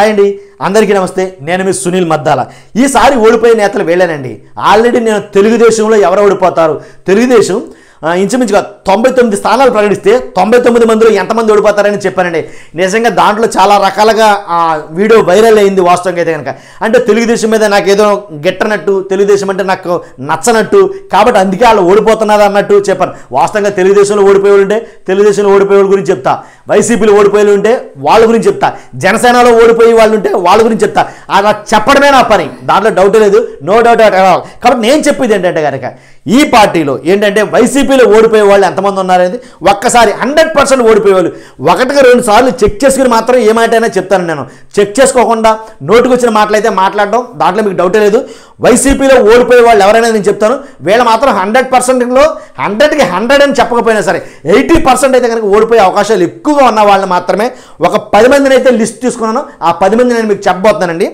Hi అండి, అందరికీ నమస్తే. నేను మీ సునీల్ మద్దాల. ఈసారి ఓడిపోయే నేతలు వేళ్ళానండి. ఆల్రెడీ నేను తెలుగుదేశంలో ఎవరు ఓడిపోతారు, తెలుగుదేశం ఇంచుమించుగా 99 స్థానాలు ప్రకటిస్తే 99 మందిలో ఎంతమంది ఓడిపోతారని చెప్పానండి. నిజంగా దాంట్లో చాలా రకాలుగా వీడియో వైరల్ అయింది. వాస్తవంగా అయితే కనుక అంటే తెలుగుదేశం మీద నాకు ఏదో గిట్టనట్టు, తెలుగుదేశం అంటే నాకు నచ్చనట్టు, కాబట్టి అందుకే వాళ్ళు ఓడిపోతున్నారు అన్నట్టు చెప్పాను. వాస్తవంగా తెలుగుదేశంలో ఓడిపోయేవాళ్ళు ఉంటే తెలుగుదేశంలో ఓడిపోయేవాళ్ళ గురించి చెప్తా, వైసీపీలో ఓడిపోయేలు ఉంటే వాళ్ళ గురించి చెప్తా, జనసేనలో ఓడిపోయే వాళ్ళు ఉంటే వాళ్ళ గురించి చెప్తా. అలా చెప్పడమే నా పని, దాంట్లో డౌట్ లేదు, నో డౌట్ అట్ ఆల్. కాబట్టి నేను చెప్పేది ఏంటంటే కనుక ఈ పార్టీలో ఏంటంటే వైసీపీలో ఓడిపోయే వాళ్ళు ఎంతమంది ఉన్నారనేది ఒక్కసారి 100% ఓడిపోయేవాళ్ళు 1-2 సార్లు చెక్ చేసుకుని మాత్రం ఏ మాట అయినా చెప్తాను. నేను చెక్ చేసుకోకుండా నోటికి వచ్చిన మాటలైతే మాట్లాడడం దాంట్లో మీకు డౌటే లేదు. వైసీపీలో ఓడిపోయే వాళ్ళు ఎవరైనా నేను చెప్తాను. వీళ్ళు మాత్రం 100%లో 100కి 100 అని చెప్పకపోయినా సరే 80% అయితే కనుక ఓడిపోయే అవకాశాలు ఎక్కువగా ఉన్న వాళ్ళు మాత్రమే ఒక 10 మందిని అయితే లిస్ట్ తీసుకున్నాను. ఆ 10 మంది నేను మీకు చెప్పబోతున్నానండి.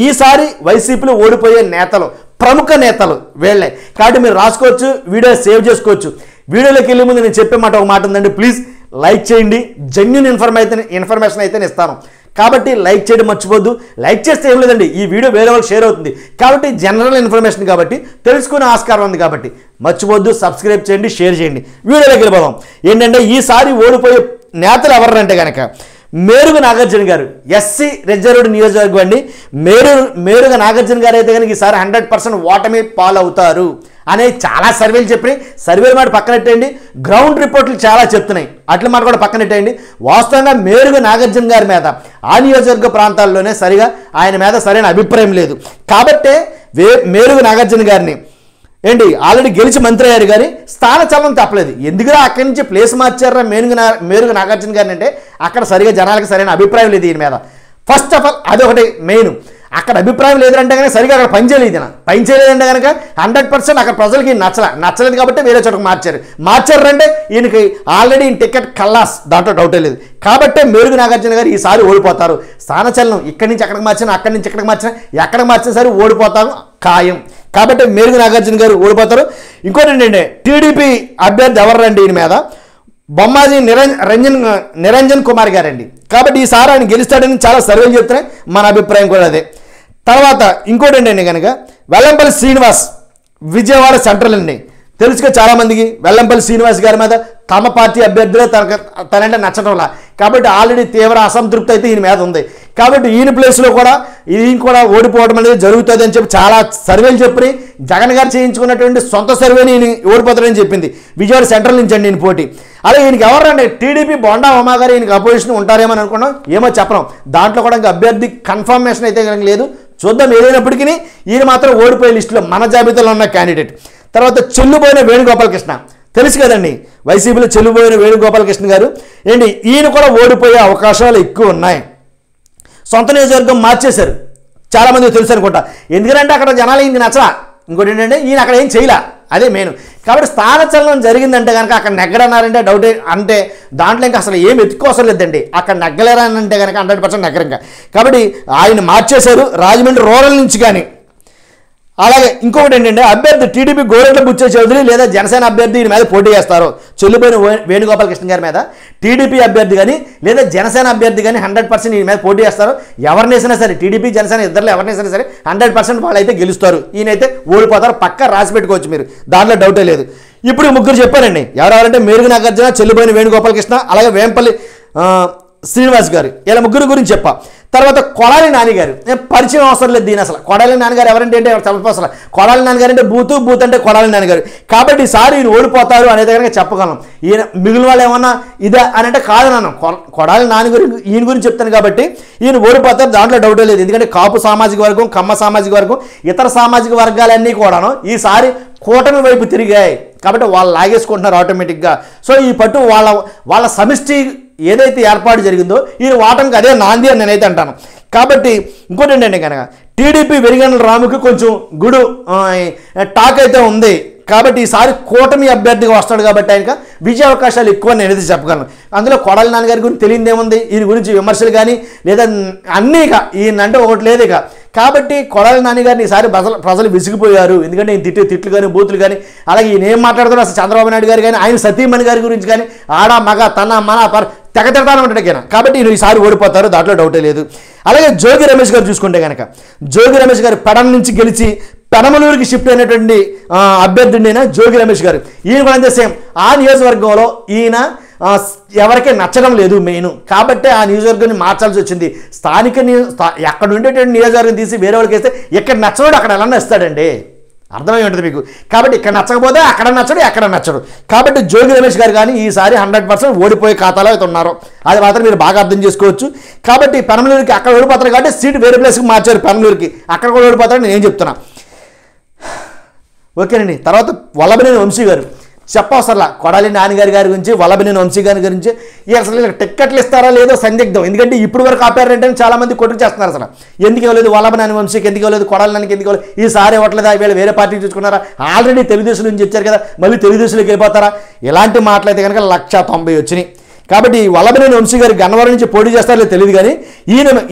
ఈసారి వైసీపీలో ఓడిపోయే నేతలు, ప్రముఖ నేతలు వీళ్ళే. కాబట్టి మీరు రాసుకోవచ్చు, వీడియో సేవ్ చేసుకోవచ్చు. వీడియోలోకి వెళ్ళే ముందు నేను చెప్పే మాట ఒక మాట ఉందండి, ప్లీజ్ లైక్ చేయండి. జెన్యూన్ ఇన్ఫర్మేషన్ అయితే ఇస్తాను, కాబట్టి లైక్ చేయడం మర్చిపోద్దు. లైక్ చేస్తే ఏం లేదండి, ఈ వీడియో వేరే వాళ్ళకి షేర్ అవుతుంది కాబట్టి జనరల్ ఇన్ఫర్మేషన్ కాబట్టి తెలుసుకునే ఆస్కారం ఉంది కాబట్టి మర్చిపోద్దు. సబ్స్క్రైబ్ చేయండి, షేర్ చేయండి. వీడియోలోకి వెళ్ళిపోదాం. ఏంటంటే ఈసారి ఓడిపోయే నేతలు ఎవరంటే కనుక మేరుగు నాగార్జున గారు, ఎస్సీ రిజర్వ్డ్ నియోజకవర్గం అండి. మేరుగు నాగార్జున గారు అయితే కనుక ఈసారి 100% ఓటమి పాలవుతారు అనే చాలా సర్వేలు చెప్పినాయి. సర్వేల మాట పక్కనెట్టండి, గ్రౌండ్ రిపోర్ట్లు చాలా చెప్తున్నాయి, అట్ల మాట కూడా పక్కనెట్టండి. వాస్తవంగా మేరుగు నాగార్జున గారి మీద ఆ నియోజకవర్గ ప్రాంతాల్లోనే ఆయన మీద సరైన అభిప్రాయం లేదు. కాబట్టే మేరుగు నాగార్జున గారిని ఆల్రెడీ గెలిచి మంత్రి అయ్యారు కానీ స్థానచలనం తప్పలేదు. ఎందుకురా అక్కడి నుంచి ప్లేస్ మార్చారా మేరుగు నాగార్జున గారిని అంటే అక్కడ సరిగా జనాలకు సరైన అభిప్రాయం లేదు ఈయన మీద. ఫస్ట్ ఆఫ్ ఆల్ అదొకటి మెయిన్. అక్కడ అభిప్రాయం లేదంటే కనుక సరిగా అక్కడ పనిచేయలేదంటే కనుక 100% అక్కడ ప్రజలకి నచ్చలేదు కాబట్టి వేరే చోటకు మార్చారంటే ఈయనకి ఆల్రెడీ ఈయన టికెట్ కల్లాస్, దాంట్లో డౌటే లేదు. కాబట్టే మేరుగు నాగార్జున గారు ఈసారి ఓడిపోతారు. స్థానచలనం ఇక్కడి నుంచి అక్కడికి మార్చినా, అక్కడి నుంచి ఇక్కడికి మార్చినా, ఎక్కడికి మార్చినా సరే ఓడిపోతారు ఖాయం. కాబట్టి మేరుగు నాగార్జున గారు ఓడిపోతారు. ఇంకోటి ఏంటంటే టీడీపీ అభ్యర్థి ఎవరండి ఈయన మీద బొమ్మాజీ నిరంజన్ కుమార్ గారండి. కాబట్టి ఈసారి ఆయన గెలుస్తాడని చాలా సర్వేలు చెప్తున్నాయి, మన అభిప్రాయం కూడా అదే. తర్వాత ఇంకోటి ఏంటండి కనుక వెల్లంపల్లి శ్రీనివాస్, విజయవాడ సెంట్రల్ అండి. తెలుసుగా చాలామందికి వెల్లంపల్లి శ్రీనివాస్ గారి మీద తమ పార్టీ అభ్యర్థులే తనంటే నచ్చడంలా, కాబట్టి ఆల్రెడీ తీవ్ర అసంతృప్తి అయితే ఈయన మీద ఉంది. కాబట్టి ఈయన ప్లేస్లో కూడా ఈయన కూడా ఓడిపోవడం అనేది జరుగుతుంది అని చెప్పి చాలా సర్వేలు చెప్పి జగన్ గారు చేయించుకున్నటువంటి సొంత సర్వేని ఈయన ఓడిపోతాడని చెప్పింది. విజయవాడ సెంట్రల్ నుంచి అండి ఈయన పోటీ. అలాగే ఈయనకి ఎవరండి టీడీపీ బొండా ఉమా గారు ఈయనకి అపోజిషన్ ఉంటారేమో అనుకున్నాం, ఏమో చెప్పడం. దాంట్లో కూడా ఇంకా అభ్యర్థి కన్ఫర్మేషన్ అయితే కనుక లేదు, చూద్దాం. ఏదైనప్పటికీ ఈయన మాత్రం ఓడిపోయే లిస్టులో మన జాబితాలో ఉన్న క్యాండిడేట్. తర్వాత చెల్లుబోయిన వేణుగోపాలకృష్ణ, తెలుసు కదండి వైసీపీలో చెల్లుబోయిన వేణుగోపాలకృష్ణ గారు. ఈయన కూడా ఓడిపోయే అవకాశాలు ఎక్కువ ఉన్నాయి. సొంత నియోజకవర్గం మార్చేశారు, చాలామంది తెలుసు అనుకుంటా. ఎందుకంటే అక్కడ జనాలు ఈయనకి నచ్చలా. ఇంకోటి ఏంటంటే ఈయన అక్కడ ఏం చేయలే, అదే మెయిన్. కాబట్టి స్థానచలనం జరిగిందంటే కనుక అక్కడ నెగ్గడన్నారంటే డౌటే. అంటే దాంట్లో ఇంకా అసలు ఏం ఎత్తుకోవసం లేదండి, అక్కడ నెగ్గలేరనంటే కనుక 100% నెగ్గరంగా. కాబట్టి ఆయన మార్చేశారు రాజమండ్రి రూరల్ నుంచి. కానీ అలాగే ఇంకొకటి ఏంటంటే అభ్యర్థి టీడీపీ గోరెట్ల బుచ్చే చౌదరి లేదా జనసేన అభ్యర్థి ఈయన మీద పోటీ చేస్తారు. చెల్లిపోయిన వేణుగోపాలకృష్ణ గారి మీద టీడీపీ అభ్యర్థి కానీ లేదా జనసేన అభ్యర్థి కానీ 100% ఈయన మీద పోటీ చేస్తారు. ఎవరినేసినా సరే టీడీపీ జనసేన ఇద్దరులో ఎవరినేసినా సరే 100% వాళ్ళైతే గెలుస్తారు. ఈయనైతే ఓడిపోతారు, పక్కా రాసి పెట్టుకోవచ్చు మీరు, దాంట్లో డౌటే లేదు. ఇప్పుడు ముగ్గురు చెప్పారండి. ఎవరెవరంటే మేరుగు నాగార్జున, చెల్లిపోయిన వేణుగోపాలకృష్ణ, అలాగే వేంపల్లి శ్రీనివాస్ గారు, ఇలా ముగ్గురు గురించి చెప్పా. తర్వాత కొడాలి నానిగారు, పరిచయం అవసరం లేదు దీని అసలు. కొడాలి నాన్నగారు ఎవరంటే అసలు కొడాలి నాన్నగారు అంటే బూత్ అంటే కొడాలి నాన్నగారు. కాబట్టి ఈసారి ఈయన ఓడిపోతారు అనేది కనుక చెప్పగలం. ఈయన మిగిలిన వాళ్ళు ఏమన్నా ఇదే అని అంటే కాదన్నాను, కొడాలి నాని గురించి ఈయన గురించి చెప్తాను కాబట్టి ఈయన ఓడిపోతారు, దాంట్లో డౌటే లేదు. ఎందుకంటే కాపు సామాజిక వర్గం, కమ్మ సామాజిక వర్గం, ఇతర సామాజిక వర్గాలన్నీ కూడాను ఈసారి కూటమి వైపు తిరిగాయి. కాబట్టి వాళ్ళు లాగేసుకుంటున్నారు ఆటోమేటిక్గా. సో ఈ పట్టు వాళ్ళ సమిష్టి ఏదైతే ఏర్పాటు జరిగిందో ఈయన వాటంకి అదే నాంది అని నేనైతే అంటాను. కాబట్టి ఇంకోటి ఏంటంటే కనుక టీడీపీ వెరిగండ్ల రాముకి కొంచెం గుడు టాక్ అయితే ఉంది. కాబట్టి ఈసారి కూటమి అభ్యర్థిగా వస్తాడు కాబట్టి ఆయనక విజయ అవకాశాలు ఎక్కువ నేనైతే చెప్పగలను. అందులో కొడాలి నాన్నగారి గురించి తెలియదు ఏముంది, ఈయన గురించి విమర్శలు కానీ లేదా అన్నీ ఇక ఈయన అంటే ఒకటి లేదు. ఇక కాబట్టి కొడాలి నాని గారిని ఈసారి ప్రజలు విసిగిపోయారు. ఎందుకంటే ఈయన తిట్టే తిట్లు కానీ బూతులు కానీ, అలాగే ఈయన ఏం మాట్లాడుతున్నారు అసలు చంద్రబాబు నాయుడు గారు కానీ, ఆయన సతీమణి గారి గురించి కానీ, ఆడ మగ తన మన తెగ తిడతాను ఉంటాడు. కాబట్టి ఈయన ఈసారి ఓడిపోతారు, దాంట్లో డౌటే లేదు. అలాగే జోగి రమేష్ గారు చూసుకుంటే కనుక, జోగి రమేష్ గారు పెడన నుంచి గెలిచి పెనమలూరుకి షిఫ్ట్ అయినటువంటి అభ్యర్థుడైన జోగి రమేష్ గారు, ఈయన కూడా అంతే సేమ్. ఆ నియోజకవర్గంలో ఈయన ఎవరికీ నచ్చడం లేదు మెయిన్, కాబట్టి ఆ నియోజకవర్గాన్ని మార్చాల్సి వచ్చింది. ఎక్కడ ఉండేటువంటి నియోజకవర్గం తీసి వేరే వాళ్ళకి వేస్తే ఇక్కడ నచ్చడు అక్కడ ఎలా నచ్చుతాడండి, అర్థమై ఉంటుంది మీకు. కాబట్టి ఇక్కడ నచ్చకపోతే అక్కడ నచ్చడు, ఎక్కడ నచ్చడు. కాబట్టి జోగి రమేష్ గారు కానీ ఈసారి 100% ఓడిపోయే ఖాతాలో అయితే ఉన్నారు, అది మాత్రం మీరు బాగా అర్థం చేసుకోవచ్చు. కాబట్టి పెనమలూరుకి అక్కడ ఓడిపోతారు కాబట్టి సీటు వేరే ప్లేస్కి మార్చారు, పెనమలూరుకి అక్కడ కూడా ఓడిపోతారని నేను చెప్తున్నా. ఓకేనండి. తర్వాత వల్లభనేని వంశీ గారు చెప్పవసరలా, కొడాలి నాన్నగారి గారి గురించి, వల్లభనేని వంశీ గారి గురించి అసలు టిక్కెట్లు ఇస్తారా లేదో సందిగ్ధం. ఎందుకంటే ఇప్పుడు వరకు ఆపారంటే చాలామంది కొట్టుకు చేస్తున్నారు. అసలు ఎందుకు ఇవ్వలేదు వల్లభనేని వంశీకి, ఎందుకు ఇవ్వలేదు కొడాలి నాన్నకి, ఎందుకు ఇవ్వలేదు, ఈసారి ఇవ్వట్లేదా, వీళ్ళు వేరే పార్టీకి చూసుకున్నారా, ఆల్రెడీ తెలుగుదేశం నుంచి వచ్చారు కదా, మళ్ళీ తెలుగుదేశంలోకి వెళ్ళిపోతారా, ఇలాంటి మాటలైతే కనుక 190 వచ్చినాయి. కాబట్టి వల్లభనేని వంశీ గారు గన్నవరం నుంచి పోటీ చేస్తారో తెలియదు కానీ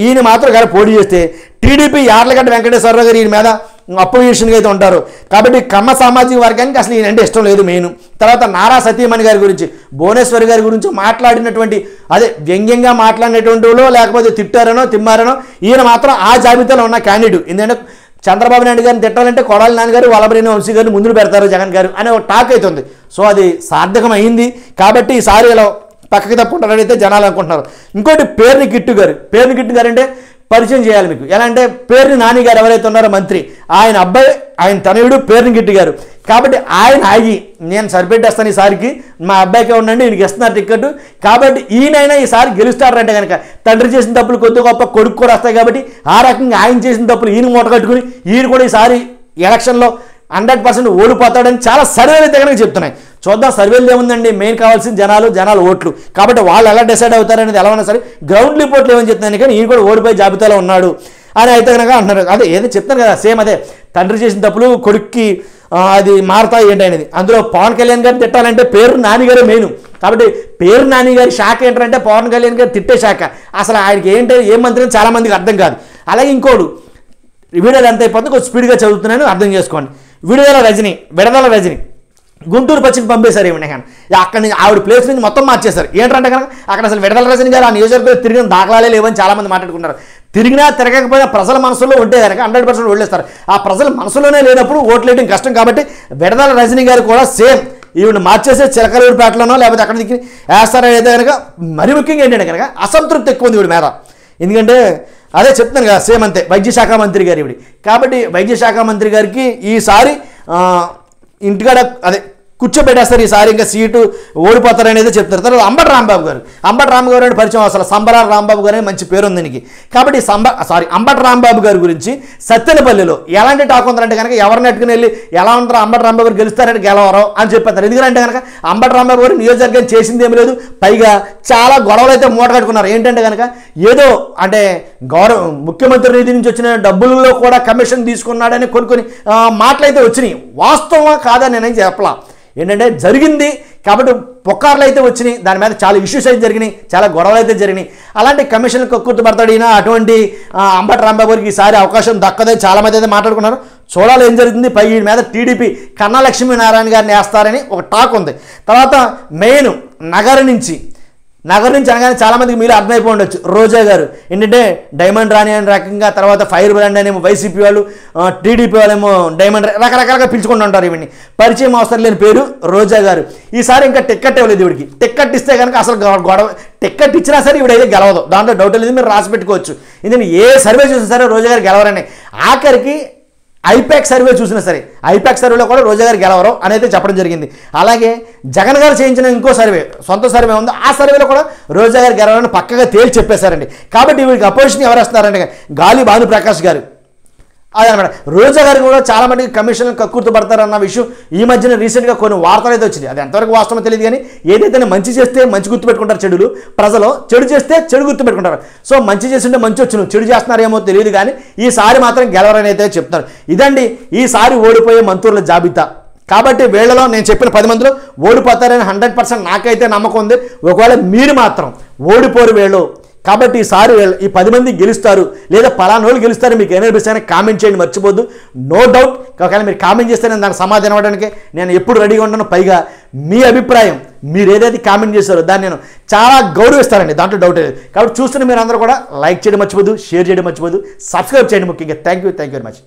ఈయన మాత్రం గారు పోటీ చేస్తే టీడీపీ యార్లగడ్డ వెంకటేశ్వరరావు గారు ఈయన మీద అపోజిషన్గా అయితే ఉంటారు. కాబట్టి కమ్మ సామాజిక వర్గానికి అసలు ఈయనంటే ఇష్టం లేదు మెయిన్. తర్వాత నారా సతీమణి గారి గురించి, భువనేశ్వరి గారి గురించి మాట్లాడినటువంటి, అదే వ్యంగ్యంగా మాట్లాడినటువంటి వాళ్ళు లేకపోతే తిట్టారనో తిమ్మారనో, ఈయన మాత్రం ఆ జాబితాలో ఉన్న క్యాండిడేట్. ఎందుకంటే చంద్రబాబు నాయుడు గారిని తిట్టాలంటే కొడాలి నాన్నగారు వల్లభనేని వంశీ గారిని ముందు పెడతారు జగన్ గారు అనే ఒక టాక్ అవుతుంది. సో అది సార్థకం అయింది. కాబట్టి ఈసారి ఇలా పక్కకి తప్పుకుంటారని అయితే జనాలు అనుకుంటున్నారు. ఇంకోటి పేర్ని కిట్టు గారు అంటే పరిచయం చేయాలి మీకు. ఎలా అంటే పేర్ని నాని గారు ఎవరైతే ఉన్నారో మంత్రి, ఆయన అబ్బాయి, ఆయన తనయుడు పేర్ని గిట్టి గారు. కాబట్టి ఆయన ఆగి నేను సరిపెట్టేస్తాను ఈసారికి, మా అబ్బాయికే ఉండండి, ఈయనకి ఇస్తున్నారు టికెట్, కాబట్టి ఈయనైనా ఈసారి గెలుస్తారంటే కనుక తండ్రి చేసిన తప్పులు కొద్ది గొప్ప కొడుకు కూడా వస్తాయి. కాబట్టి ఆ రకంగా ఆయన చేసిన తప్పులు ఈయన మూట కట్టుకుని ఈయన కూడా ఈసారి ఎలక్షన్లో 100% ఓడిపోతాడని చాలా సర్వేలు అయితే కనుక చెప్తున్నాయి. చూద్దాం, సర్వేలు ఏముందండి, మెయిన్ కావాల్సిన జనాలు ఓట్లు. కాబట్టి వాళ్ళు ఎలా డిసైడ్ అవుతారనేది ఎలా ఉన్నా సరే గ్రౌండ్ రిపోర్ట్లు ఏమని చెప్తున్నాను కానీ ఈయన కూడా ఓడిపోయే జాబితాలో ఉన్నాడు అని అయితే కనుక అంటున్నారు. అదే ఏదో చెప్తాను కదా, సేమ్ అదే తండ్రి చేసిన తప్పులు కొడుక్కి అది మారతాయి ఏంటి అనేది. అందులో పవన్ కళ్యాణ్ గారిని తిట్టాలంటే పేరు నానిగారే మెయిన్. కాబట్టి పేరు నాని గారి శాఖ ఏంటంటే పవన్ కళ్యాణ్ గారు తిట్టే శాఖ. అసలు ఆయనకి ఏంటంటే ఏం మంత్రి అని చాలామందికి అర్థం కాదు. అలాగే ఇంకోడు వీడియోలు ఎంత అయిపోతుంది, కొంచెం స్పీడ్గా చదువుతున్నాను అర్థం చేసుకోండి. విడుదల రజని గుంటూరు పచ్చికి పంపేశారు ఏమన్నా కానీ అక్కడి నుంచి ఆవిడ ప్లేస్ నుంచి మొత్తం మార్చేశారు. ఏంటంటే కనుక అక్కడ అసలు విడుదల రజని గారు ఆ నియోజకవర్గంలో తిరిగిన దాఖలాలే లేవని చాలామంది మాట్లాడుకున్నారు. తిరిగినా తిరగకపోయినా ప్రజల మనసులో ఉంటే కనుక 100% ఓట్లేస్తారు. ఆ ప్రజల మనసులోనే లేనప్పుడు ఓట్లేయడం కష్టం. కాబట్టి విడుదల రజని గారు కూడా సేమ్ ఈవిడ మార్చేసే చిలకలూరుపేటలోనో లేకపోతే అక్కడ దిక్కి వేస్తారని అయితే కనుక మరీ ముఖ్యంగా ఏంటంటే కనుక అసంతృప్తి ఎక్కువ ఉంది ఈవిడ మీద. ఎందుకంటే అదే చెప్తాను కదా, సేమ్ అంతే వైద్య శాఖ మంత్రి గారు ఇవిడి. కాబట్టి వైద్య శాఖ మంత్రి గారికి ఈసారి ఇంటికాడ అదే కూర్చోబెట్టేస్తారు, ఈసారి ఇంకా సీటు ఓడిపోతారనేది చెప్తారు. తర్వాత అంబటి రాంబాబు గారు అంటే పరిచయం, అసలు సంబరాల రాంబాబు గారు మంచి పేరు ఉంది దీనికి. కాబట్టి అంబటి రాంబాబు గారి గురించి సత్తెనపల్లిలో ఎలాంటి టాక్ ఉందంటే కనుక ఎవరిని ఎట్టుకుని వెళ్ళి ఎలా ఉంటారో అంబటి రాంబాబు గారు గెలుస్తారంటే గెలవరో అని చెప్పారు. ఎందుకంటే కనుక అంబటి రాంబాబు గారు నియోజకవర్గం చేసింది ఏమి లేదు, పైగా చాలా గొడవలు అయితే మూట కట్టుకున్నారు. ఏంటంటే కనుక ఏదో అంటే ముఖ్యమంత్రి నిధి నుంచి వచ్చిన డబ్బులలో కూడా కమిషన్ తీసుకున్నాడని కొన్ని మాటలైతే వచ్చినాయి. వాస్తవమా కాదని నేనేం చెప్పలా, ఏంటంటే జరిగింది. కాబట్టి పుకార్లు అయితే వచ్చినాయి, దాని మీద చాలా ఇష్యూస్ అయితే జరిగినాయి, చాలా గొడవలు అయితే జరిగినాయి. అలాంటి కమిషన్లు కక్కుర్తిపడతాడు ఈయన. అటువంటి అంబటి రాంబాబు గారికి ఈసారి అవకాశం దక్కదని చాలామంది అయితే మాట్లాడుకున్నారు. చూడాలి ఏం జరుగుతుంది. పై ఈయన మీద టీడీపీ కన్నా లక్ష్మీనారాయణ గారిని వేస్తారని ఒక టాక్ ఉంది. తర్వాత మెయిన్ నగరం నుంచి అనగానే చాలామందికి మీరు అర్థమైపోయి ఉండొచ్చు, రోజా గారు ఏంటంటే డైమండ్ రాణి అని రకంగా, తర్వాత ఫైర్ బ్రాండ్ అనేమో వైసీపీ వాళ్ళు, టీడీపీ వాళ్ళేమో డైమండ్ రకరకాలుగా పిలుచుకుంటూ ఉంటారు. ఇవన్నీ పరిచయం అవసరం లేని పేరు రోజా గారు. ఈసారి ఇంకా టిక్కెట్ ఇవ్వలేదు ఇవిడికి. టిక్కెట్ ఇస్తే కనుక అసలు గొడవ, టిక్కెట్ ఇచ్చినా సరే ఇవిడైతే గెలవదు, దాంట్లో డౌట్ లేదు, మీరు రాసి పెట్టుకోవచ్చు. ఎందుకంటే ఏ సర్వే చూసినా సరే రోజా గారు గెలవరని. ఆఖరికి ఐపాక్ సర్వే చూసినా సరే ఐపాక్ సర్వేలో కూడా రోజా గారు గెలవరు అనేది చెప్పడం జరిగింది. అలాగే జగన్ గారు చేయించిన ఇంకో సర్వే, సొంత సర్వే ఉంది, ఆ సర్వేలో కూడా రోజా గారు గెలవరని పక్కగా తేల్చి చెప్పేశారండి. కాబట్టి వీరికి అపోజిషన్ ఎవరు వస్తున్నారంటే గాలి భానుప్రకాష్ గారు. అదనమాట. రోజా గారికి కూడా చాలా మందికి కమిషన్లు కక్కుర్తి పడతారన్న విషయం ఈ మధ్యన రీసెంట్గా కొన్ని వార్తలు అయితే వచ్చింది. అది ఎంతవరకు వాస్తవం తెలియదు కానీ ఏదైతే మంచి చేస్తే మంచి గుర్తుపెట్టుకుంటారు చెడులు, ప్రజలు చెడు చేస్తే చెడు గుర్తుపెట్టుకుంటారు. సో మంచి చేస్తుంటే మంచి వచ్చును, చెడు చేస్తున్నారేమో తెలియదు కానీ ఈసారి మాత్రం గెలవరని అయితే చెప్తున్నారు. ఇదండి ఈసారి ఓడిపోయే మంత్రుల జాబితా. కాబట్టి వీళ్ళలో నేను చెప్పిన 10 మందిలో ఓడిపోతారని 100% నాకైతే నమ్మకం ఉంది. ఒకవేళ మీరు మాత్రం ఓడిపోరు వీళ్ళు, కాబట్టి ఈసారి ఈ 10 మంది గెలుస్తారు లేదా పలానా వాళ్ళు గెలుస్తారు మీకు ఏమనిపిస్తారని కామెంట్ చేయండి మర్చిపోద్దు. నో డౌట్ ఒకవేళ మీరు కామెంట్ చేస్తే నేను దానికి సమాధానం ఇవ్వడానికి నేను ఎప్పుడు రెడీగా ఉంటాను. పైగా మీ అభిప్రాయం మీరు ఏదైతే కామెంట్ చేస్తారో దాన్ని నేను చాలా గౌరవిస్తానండి, దాంట్లో డౌట్ లేదు. కాబట్టి చూస్తున్న మీరు అందరూ కూడా లైక్ చేయడం మర్చిపోద్దు, షేర్ చేయడం మర్చిపోద్దు, సబ్స్క్రైబ్ చేయండి ముఖ్యంగా. Thank you very much.